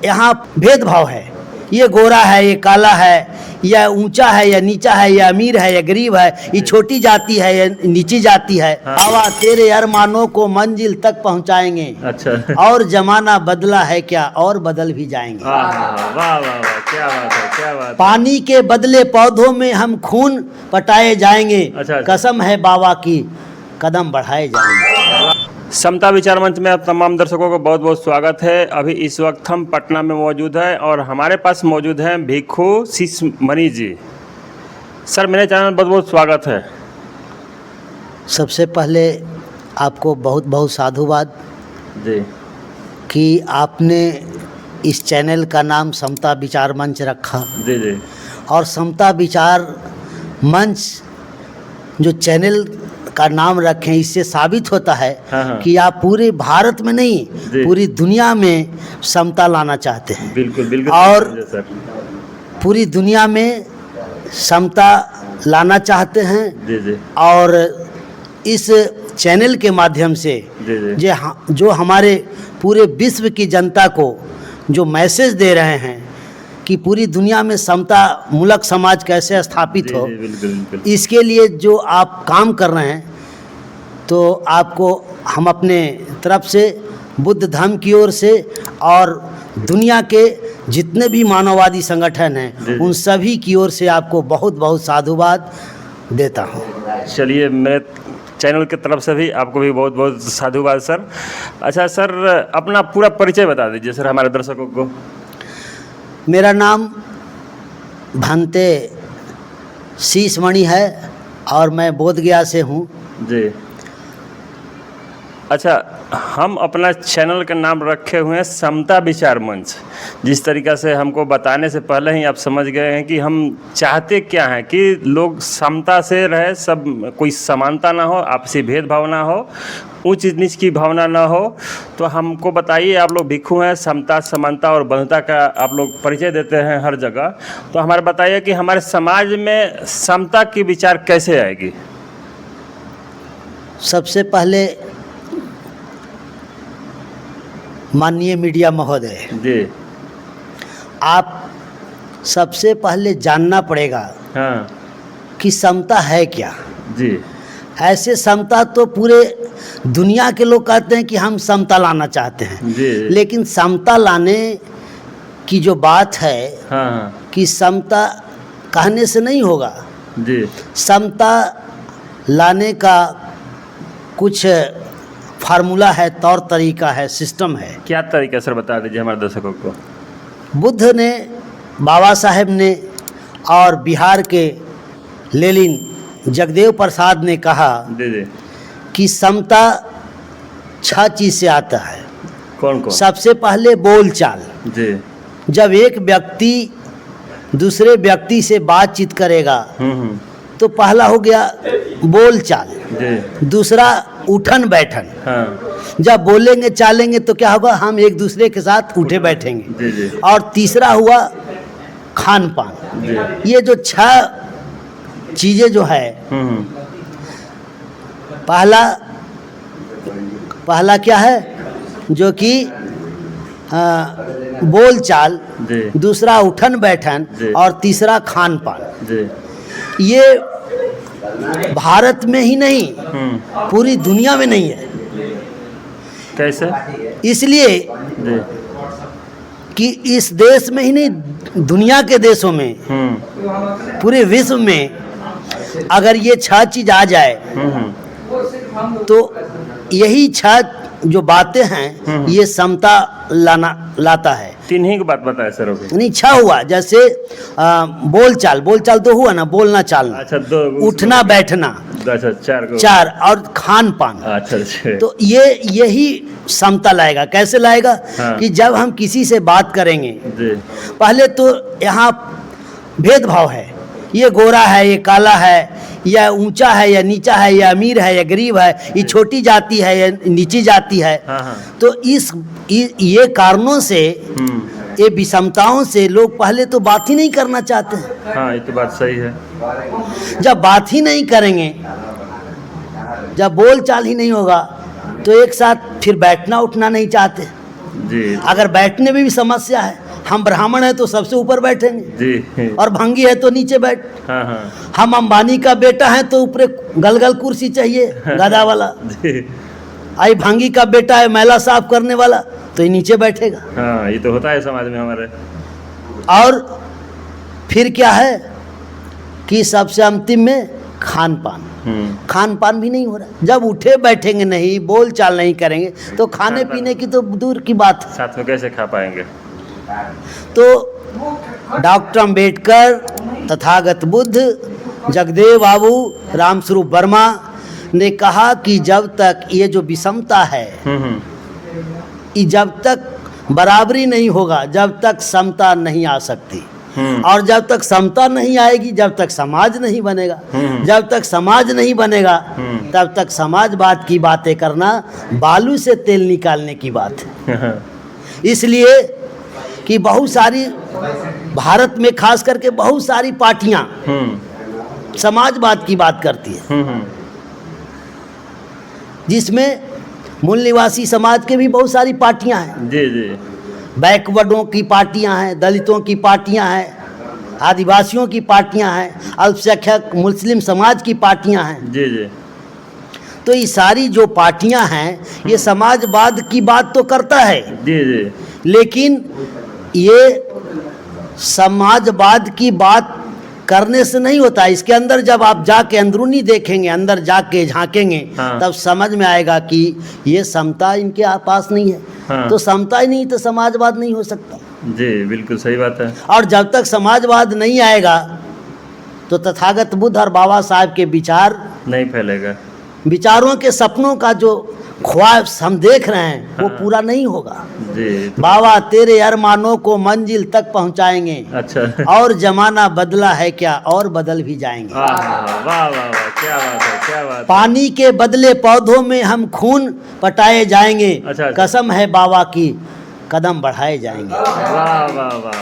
यहाँ भेदभाव है, ये गोरा है, ये काला है, या ऊंचा है या नीचा है, या अमीर है या गरीब है, ये छोटी जाति है या नीची जाति है। हवा तेरे अरमानों को मंजिल तक पहुंचाएंगे। अच्छा। और जमाना बदला है क्या, और बदल भी जाएंगे। वाह वाह वाह, क्या बात है, क्या बात है। पानी के बदले पौधों में हम खून पटाए जाएंगे। अच्छा। कसम है बाबा की, कदम बढ़ाए जाएंगे। समता विचार मंच में आप तमाम दर्शकों को बहुत बहुत स्वागत है। अभी इस वक्त हम पटना में मौजूद हैं और हमारे पास मौजूद हैं भिक्षु शिषमणि जी। सर, मेरे चैनल में बहुत बहुत स्वागत है। सबसे पहले आपको बहुत बहुत साधुवाद जी कि आपने इस चैनल का नाम समता विचार मंच रखा। जी जी। और समता विचार मंच जो चैनल का नाम रखें, इससे साबित होता है हाँ। कि आप पूरे भारत में नहीं, पूरी दुनिया में समता लाना चाहते हैं। बिल्कुल बिल्कुल। और सर, पूरी दुनिया में समता लाना चाहते हैं। जी जी। और इस चैनल के माध्यम से जी जी। जो हमारे पूरे विश्व की जनता को जो मैसेज दे रहे हैं कि पूरी दुनिया में समता मूलक समाज कैसे स्थापित हो, बिल्कुल बिल्कुल। इसके लिए जो आप काम कर रहे हैं, तो आपको हम अपने तरफ से, बुद्ध धर्म की ओर से और दुनिया के जितने भी मानववादी संगठन हैं, उन सभी की ओर से आपको बहुत बहुत साधुवाद देता हूँ। चलिए, मेरे चैनल की तरफ से भी आपको भी बहुत बहुत साधुवाद सर। अच्छा सर, अपना पूरा परिचय बता दीजिए सर हमारे दर्शकों को। मेरा नाम भंते शिषमणि है और मैं बोधगया से हूँ। जी। अच्छा, हम अपना चैनल का नाम रखे हुए हैं समता विचार मंच। जिस तरीक़ा से हमको बताने से पहले ही आप समझ गए हैं कि हम चाहते क्या हैं कि लोग समता से रहे, सब कोई समानता ना हो, आपसी भेदभाव ना हो, ऊंच नीच की भावना ना हो। तो हमको बताइए, आप लोग भिक्षु हैं, समता समानता और बंधुता का आप लोग परिचय देते हैं हर जगह, तो हमारे बताइए कि हमारे समाज में समता की विचार कैसे आएगी। सबसे पहले माननीय मीडिया महोदय जी, आप सबसे पहले जानना पड़ेगा हाँ कि समता है क्या। जी ऐसे समता तो पूरे दुनिया के लोग कहते हैं कि हम समता लाना चाहते हैं जी। लेकिन समता लाने की जो बात है, हाँ कि समता कहने से नहीं होगा। जी। समता लाने का कुछ फार्मूला है, तौर तरीका है, सिस्टम है। क्या तरीका सर बता दीजिए हमारे दर्शकों को। बुद्ध ने, बाबा साहेब ने और बिहार के लेनिन जगदेव प्रसाद ने कहा जी जी। कि समता 6 चीज़ से आता है। कौन कौन? सबसे पहले बोलचाल। जी। जब एक व्यक्ति दूसरे व्यक्ति से बातचीत करेगा तो पहला हो गया बोलचाल। जी। दूसरा उठन बैठन। हाँ जब बोलेंगे चालेंगे तो क्या होगा, हम एक दूसरे के साथ उठे बैठेंगे। जी जी। और तीसरा हुआ खान पान। जी। ये जो 6 चीज़ें जो है, पहला क्या है, जो कि बोलचाल, दूसरा उठन बैठन और तीसरा खान पान। जी। ये भारत में ही नहीं, पूरी दुनिया में नहीं है। कैसे? इसलिए जी। कि इस देश में ही नहीं, दुनिया के देशों में, पूरे विश्व में अगर ये 6 चीज़ आ जाए तो यही 6 जो बातें हैं ये समता लाता है। 3 ही की बात बताए सर अभी। नहीं, 6 हुआ। जैसे बोलचाल तो हुआ ना, बोलना चालना। अच्छा, 2 उठना बैठना। अच्छा, 4 को। 4 और खान पान। अच्छा। तो यही समता लाएगा। कैसे लाएगा? हाँ। कि जब हम किसी से बात करेंगे, जी। पहले तो यहाँ भेदभाव है, ये गोरा है, ये काला है, या ऊंचा है या नीचा है, या अमीर है या गरीब है, ये छोटी जाति है या नीची जाति है। हाँ। तो ये कारणों से, ये विषमताओं से लोग पहले तो बात ही नहीं करना चाहते हैं। हाँ, ये तो बात सही है। जब बात ही नहीं करेंगे, जब बोल चाल ही नहीं होगा, तो एक साथ फिर बैठना उठना नहीं चाहते। जी अगर बैठने में भी समस्या है, हम ब्राह्मण हैं तो सबसे ऊपर बैठेंगे जी। और भंगी है तो नीचे बैठ। हाँ हाँ हम अंबानी का बेटा है तो ऊपर गलगल कुर्सी चाहिए गधा वाला। जी। आई भंगी का बेटा है मैला साफ करने वाला तो ये नीचे बैठेगा। हाँ, ये तो होता है समाज में हमारे। और फिर क्या है कि सबसे अंतिम में खान पान, खान पान भी नहीं हो रहा। जब उठे बैठेंगे नहीं, बोल चाल नहीं करेंगे तो खाने पीने की तो दूर की बात है। साथ में कैसे खा पाएंगे? तो डॉक्टर अंबेडकर, तथागत बुद्ध, जगदेव बाबू, रामस्वरूप वर्मा ने कहा कि जब तक ये जो विषमता है, ये जब तक बराबरी नहीं होगा, जब तक समता नहीं आ सकती। और जब तक समता नहीं आएगी, जब तक समाज नहीं बनेगा। जब तक समाज नहीं बनेगा तब तक समाजवाद की बातें करना बालू से तेल निकालने की बात है। इसलिए कि बहुत सारी भारत में खास करके बहुत सारी पार्टियां समाजवाद की बात करती है, जिसमें मूल निवासी समाज के भी बहुत सारी पार्टियां हैं। जी जी। बैकवर्डों की पार्टियां हैं, दलितों की पार्टियां हैं, आदिवासियों की पार्टियां हैं, अल्पसंख्यक मुस्लिम समाज की पार्टियां हैं। जी जी। तो ये सारी जो पार्टियां हैं ये समाजवाद की बात तो करता है, जी जी। लेकिन ये समाजवाद की बात करने से नहीं होता। इसके अंदर जब आप जाके अंदरूनी देखेंगे, अंदर जाके झांकेंगे, हाँ। तब समझ में आएगा कि ये समता इनके पास नहीं है। हाँ। तो समता ही नहीं तो समाजवाद नहीं हो सकता। जी बिल्कुल सही बात है। और जब तक समाजवाद नहीं आएगा तो तथागत बुद्ध और बाबा साहब के विचार नहीं फैलेगा। विचारों के सपनों का जो ख्वाब हम देख रहे हैं वो पूरा नहीं होगा। जी। बाबा तेरे अरमानों को मंजिल तक पहुंचाएंगे। अच्छा। और जमाना बदला है क्या, और बदल भी जाएंगे। वाह वाह वाह, क्या बात है, क्या बात है। पानी के बदले पौधों में हम खून पटाए जाएंगे। अच्छा। कसम है बाबा की, कदम बढ़ाए जाएंगे। वाह वाह वाह।